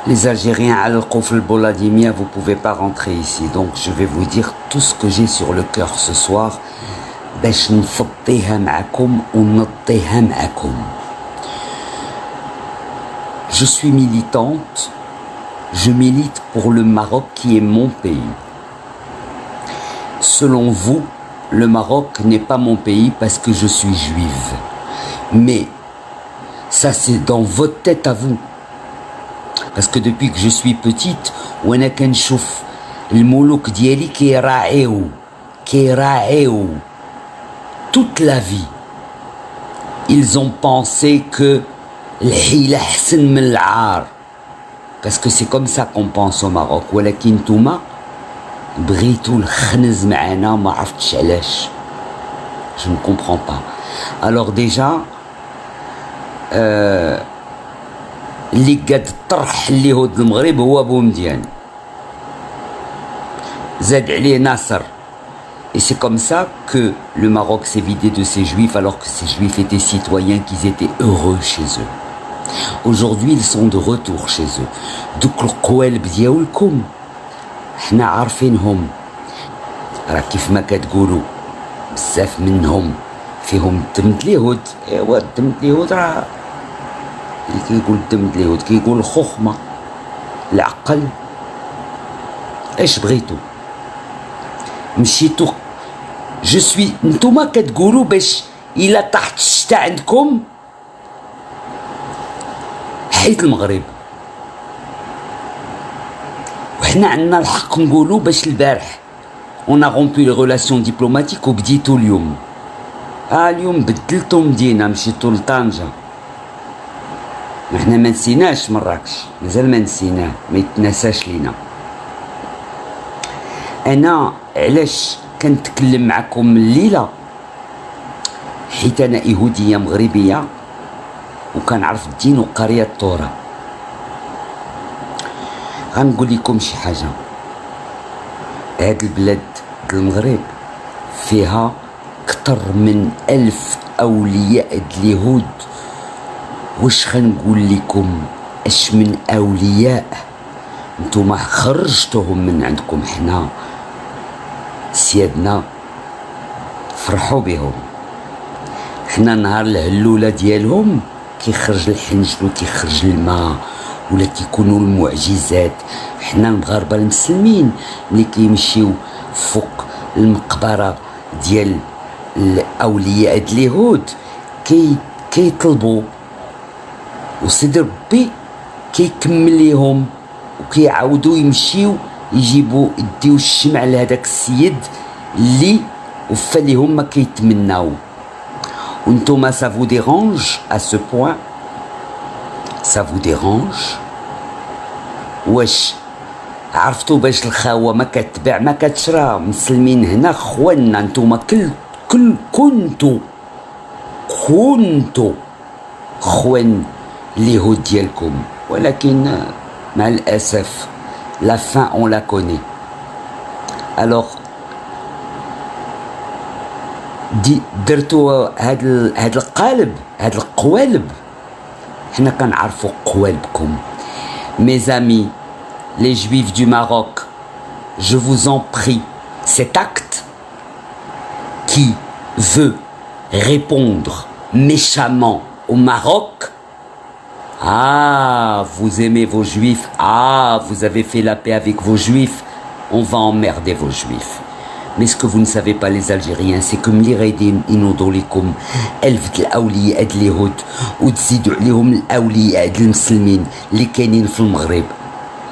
Les Algériens علقوا في البولاديمية, vous pouvez pas rentrer ici. Donc je vais vous dire tout ce que j'ai sur le cœur ce soir باش نفضيها معكم ونضيها معكم. Je suis militante, je milite pour le Maroc qui est mon pays. Selon vous, le Maroc n'est pas mon pays parce que je suis juive. Mais ça c'est dans votre tête à vous. Parce que depuis que je suis petite, وانا كنشوف الملوك ديالي كيراعيو toute la vie. Ils ont pensé que الحيلة حسن من العار. Parce que c'est comme ça qu'on pense au Maroc. ولكن نتوما بغيتو الخنز معانا ما عرفتش علاش. Je ne comprends pas. Alors déjà اللي قاد طرح اليهود المغرب هو بومدين. زاد عليه ناصر. Et c'est comme ça que le Maroc s'est vidé de ses juifs alors que ces juifs étaient citoyens, qu'ils étaient heureux chez eux. Aujourd'hui, ils sont de retour chez eux. دوك القوالب ديالكم حنا عارفينهم. راه كيف ما كتقولوا بزاف منهم فيهم دم اليهود. ايوا دم اليهود راه اللي كيقول دم اليهود كيقول الخخمه العقل. اش بغيتو مشيتو. جو سوي نتوما كتقولوا باش الا طاحت الشتا عندكم حيت المغرب، وحنا عندنا الحق نقولوا باش البارح اون رومبي لي ريلاسيون ديبلوماتيك وبديتو اليوم. اليوم بدلتو مدينه مشيتو لطنجه. حنا ما نسيناش مراكش، مازال ما نسيناه، ما يتنساش لينا. انا علاش كنتكلم معكم الليله؟ حيت انا يهوديه مغربيه وكنعرف الدين وقريه التوراة. غنقول لكم شي حاجه. هاد البلاد المغرب فيها كتر من 1000 اولياء اليهود. واش غنقول لكم اش من اولياء نتوما خرجتوهم من عندكم. حنا سيادنا فرحوا بهم. حنا نهار الهلوله ديالهم كيخرج الحنجل وكيخرج الماء ولا كيكونوا المعجزات. حنا المغاربه المسلمين اللي كيمشيو فوق المقبره ديال الاولياء اليهود كيطلبوا وسيدي ربي كيكمل ليهم وكيعاودوا يمشيو يجيبوا يديو الشمع لهداك السيد اللي وفى ليهم ما كيتمناو. وانتوما ça vous dérange à ce point؟ ça vous dérange؟ واش عرفتوا باش الخاوه ما كتباع ما كتشرى؟ مسلمين هنا خواننا نتوما كنتو خوان اليهود ديالكم، ولكن مع الاسف la fin on la connaît. alors درتو هاد القالب هاد القوالب. حنا كنعرفوا قوالبكم. mes amis les juifs du Maroc, je vous en prie, cet acte qui veut répondre méchamment au Maroc. Ah, vous aimez vos juifs. Ah, vous avez fait la paix avec vos juifs. On va emmerder vos juifs. Mais ce que vous ne savez pas les Algériens, c'est que ملي غايدين ينوضوا لكم 1000 الأولياء د اليهود وتزيدوا عليهم الأولياء د المسلمين اللي كاينين في المغرب،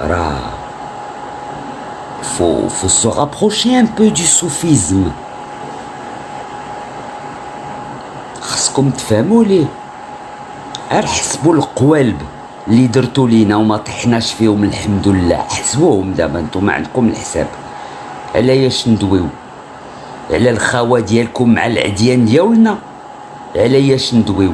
راه faut se rapprocher un peu du soufisme. خاصكم تفهموا ليه. غير حسبوا القوالب اللي درتو لينا وما طحناش فيهم الحمد لله. حسبوهم دابا نتوما عندكم الحساب. علاش ندويو على الخاوه ديالكم مع العديان ديالنا؟ علاش ندويو؟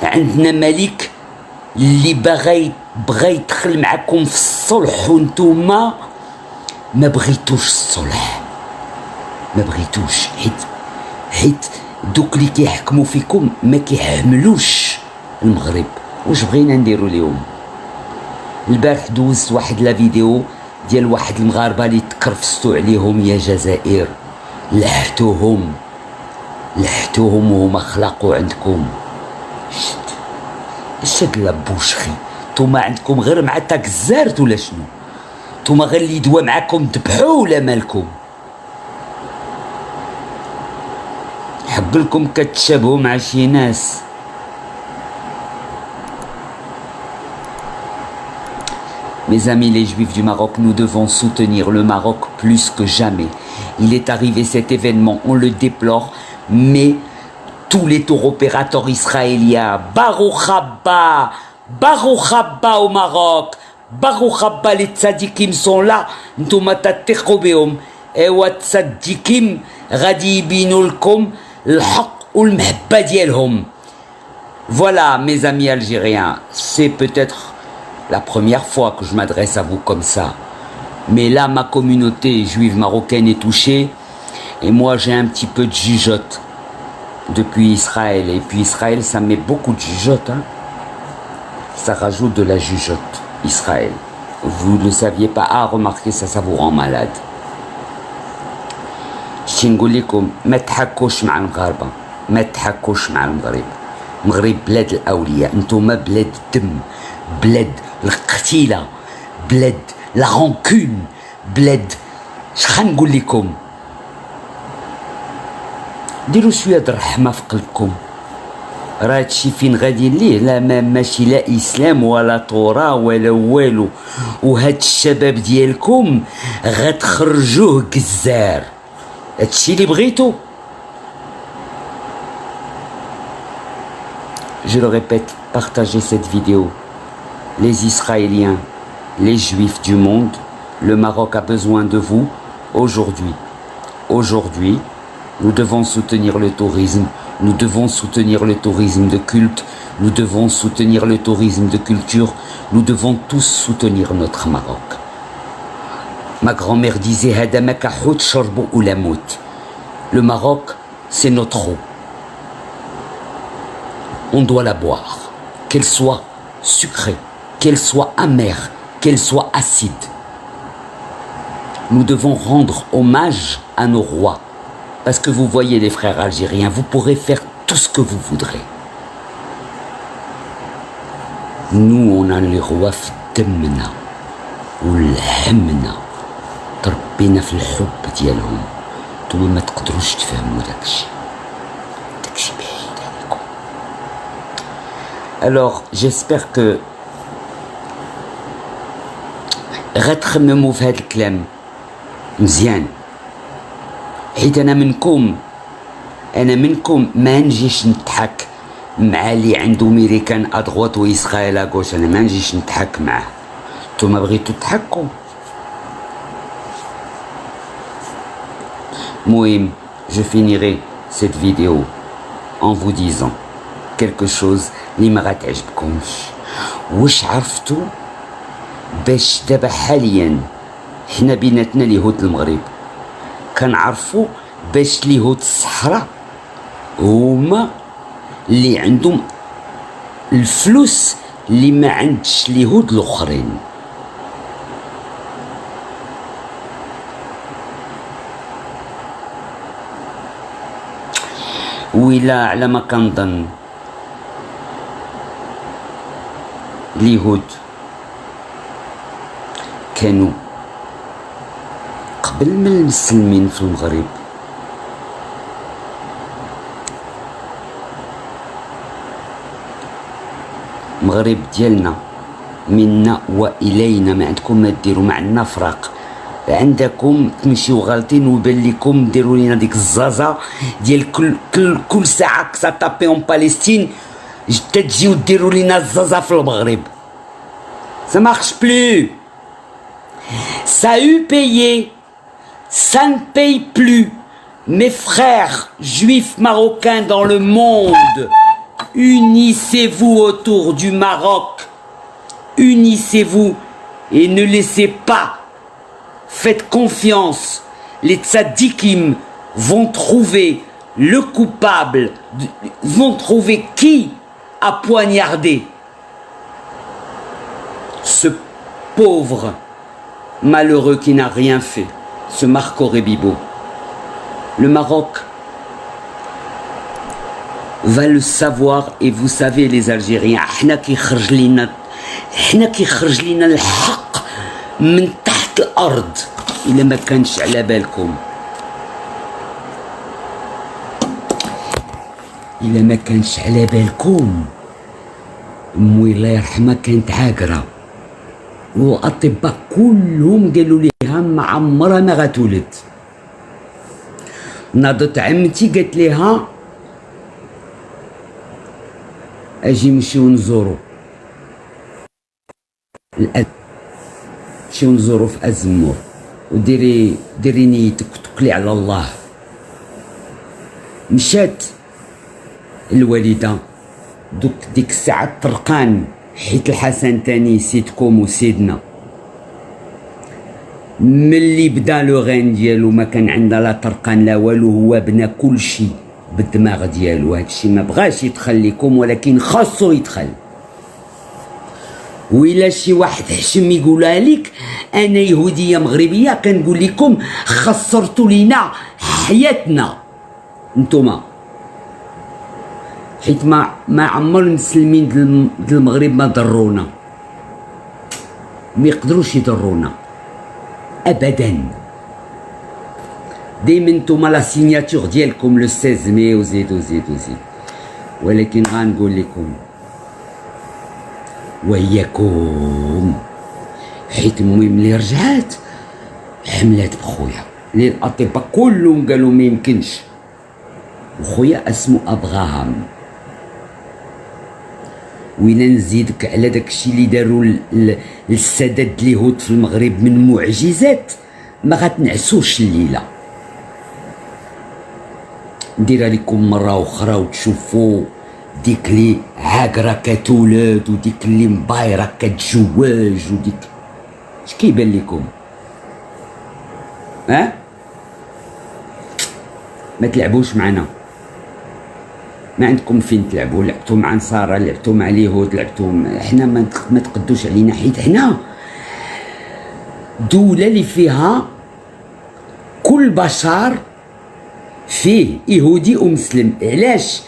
عندنا ملك اللي بغى يدخل معكم في الصلح وانتوما ما بغيتوش الصلح. ما بغيتوش حيت دوك اللي كيحكموا فيكم ما كيحملوش المغرب. واش بغينا نديرو ليهم؟ البارح دوزت واحد لا فيديو ديال واحد المغاربه اللي تكرفستوا عليهم يا جزائر، لحتوهم وهما خلقوا عندكم. شد لابوشخي نتوما عندكم غير مع تاك الزارت ولا شنو؟ نتوما غير اللي يدوى معاكم ذبحوا ولا مالكم؟ حق لكم كتشابهوا مع شي ناس. Mes amis les Juifs du Maroc, nous devons soutenir le Maroc plus que jamais. Il est arrivé cet événement, on le déplore, mais tous les tours opérateurs israéliens, Baruch Haba au Maroc, Baruch Haba, les tzadikim sont là, ntouma tattiqou bihom, ewa tzadikim ghadi yibinu lkom l'haq ou l'mehba dielhom. Voilà mes amis algériens, c'est peut-être la première fois que je m'adresse à vous comme ça. Mais là, ma communauté juive marocaine est touchée. Et moi, j'ai un petit peu de jugeote depuis Israël. Et puis Israël, ça met beaucoup de jugeote. Hein. Ça rajoute de la jugeote, Israël. Vous ne le saviez pas. Ah, remarquez, ça vous rend malade. Je نقول لكم ما تحكوش مع المغاربة، ما تحكوش مع المغرب. المغرب بلاد الأولياء، نتوما بلاد الدم، بلاد القتيلة، بلاد لا رانكون، بلاد شحال نقول لكم. ديروا شويه د الرحمه في قلبكم. راه هادشي فين غاديين ليه؟ لا ماشي لا اسلام ولا توراه ولا والو. وهاد الشباب ديالكم غتخرجوه كزار. هادشي اللي بغيتو. Je le répète, partagez cette vidéo. Les Israéliens, les Juifs du monde, le Maroc a besoin de vous aujourd'hui. Aujourd'hui, nous devons soutenir le tourisme, nous devons soutenir le tourisme de culte, nous devons soutenir le tourisme de culture, nous devons tous soutenir notre Maroc. Ma grand-mère disait « Hadamaka hout shorbo ou la mout ». Le Maroc, c'est notre eau. On doit la boire, qu'elle soit sucrée, qu'elle soit amère, qu'elle soit acide. Nous devons rendre hommage à nos rois. Parce que vous voyez les frères algériens, vous pourrez faire tout ce que vous voudrez. Nous, on a les rois في دمنا والهمنا تربينا في الحب ديالهم. نتوما ما تقدروش تفهموا داكشي بعيد عليكم. Alors, j'espère que غتخمموا في هذا الكلام مزيان. حيت انا منكم ما نجيش نضحك مع اللي عنده ميريكان ادغوات واسرائيل اغوش. انا ما نجيش نضحك معاه. نتوما بغيتو تضحكوا. المهم je finirai cette vidéo en vous disant quelque chose اللي ما غتعجبكمش. واش عرفتوا باش دابا حاليا حنا بيناتنا اليهود المغرب كنعرفوا باش اليهود الصحراء هما اللي عندهم الفلوس اللي ما عندش اليهود الاخرين. وإلا على ما كنظن اليهود كانوا قبل من المسلمين في المغرب. المغرب ديالنا منا والينا، ما عندكم ما ديروا، ما عندنا فراق. عندكم تمشيو غالطين ويبان لكم ديروا لينا ديك الزازا ديال كل ساعه كسا طابي اون بالستين تجيو ديروا لينا الزازا في المغرب. Ça marche plus. Ça a eu payé. Ça ne paye plus. Mes frères juifs marocains dans le monde, unissez-vous autour du Maroc. Unissez-vous et ne laissez pas. Faites confiance. Les tzadikim vont trouver le coupable, vont trouver qui a poignardé ce pauvre malheureux qui n'a rien fait, ce Marco Rebibo. Le Maroc va le savoir, et vous savez les Algériens, حنا كيخرج لينا الحق من تحت الأرض. إلا ما كانش على بالكم، إلا ما كانش على بالكم، أمي الله يرحمها كانت عاقرة، والأطباء كلهم قالوا ليها ما عمرها ما غتولد. ناضت عمتي قالت ليها اجي نمشيو نزورو نمشيو نزورو في أزمور، وديري نيتك وتوكلي على الله. مشات الوالدة ديك الساعة طرقان، حيت الحسن تاني سيدكم وسيدنا ملي بدا لو غين ديالو ما كان عندها لا طرقان لا والو، هو بنى كلشي بالدماغ ديالو. هادشي ما بغاش يدخل لكم، ولكن خاصو يدخل. وإلا شي واحد حشم يقولها لك انا يهوديه مغربيه، كنقول لكم خسرتوا لينا حياتنا نتوما، حيت ما عمر المسلمين ديال المغرب ما ضرونا، ما يقدروش يضرونا ابدا. دايما نتوما لا سيناتور ديالكم لو 16 مي وزيدو زيدو زيد. ولكن غنقول لكم وياكم، حيت امي ملي رجعات حملات بخويا، لي الاطباء كلهم قالوا ما يمكنش، وخويا اسمه ابراهام. وإلا نزيدك على داكشي اللي داروا السادات اليهود في المغرب من معجزات ما غتنعسوش الليله. نديرها لكم مره اخرى وتشوفوا ديك لي عاقره كتولد، وديك اللي مبايره كتجواج، وديك اش كيبان لكم؟ ما تلعبوش معنا، ما عندكم فين تلعبوا. لعبتوا مع نصارى، لعبتوا مع اليهود، لعبتوا حنا ما تقدوش علينا، حيت حنا دولة اللي فيها كل بشر فيه يهودي ومسلم. علاش؟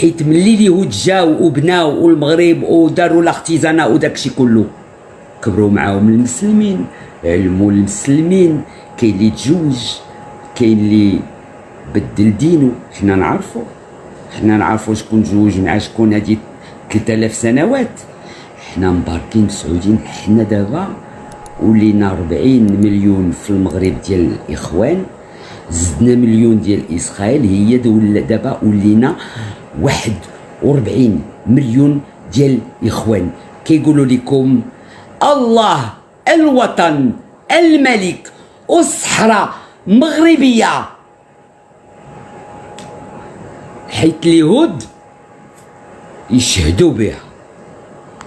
حيت ملي اليهود جاو وبناو والمغرب وداروا الاختزانة وداكشي كله، كبروا معاهم المسلمين، علموا المسلمين، كاين اللي تزوج، كاين اللي بدل دينه. حنا نعرفوا شكون تزوج مع شكون. هادي 3000 سنوات حنا مباركين مسعودين. حنا دابا ولينا 40 مليون في المغرب ديال الاخوان، زدنا مليون ديال اسرائيل، هي دابا ولينا 41 مليون ديال الاخوان. كيقولوا لكم الله، الوطن، الملك، والصحراء مغربيه، حيت اليهود يشهدوا بها.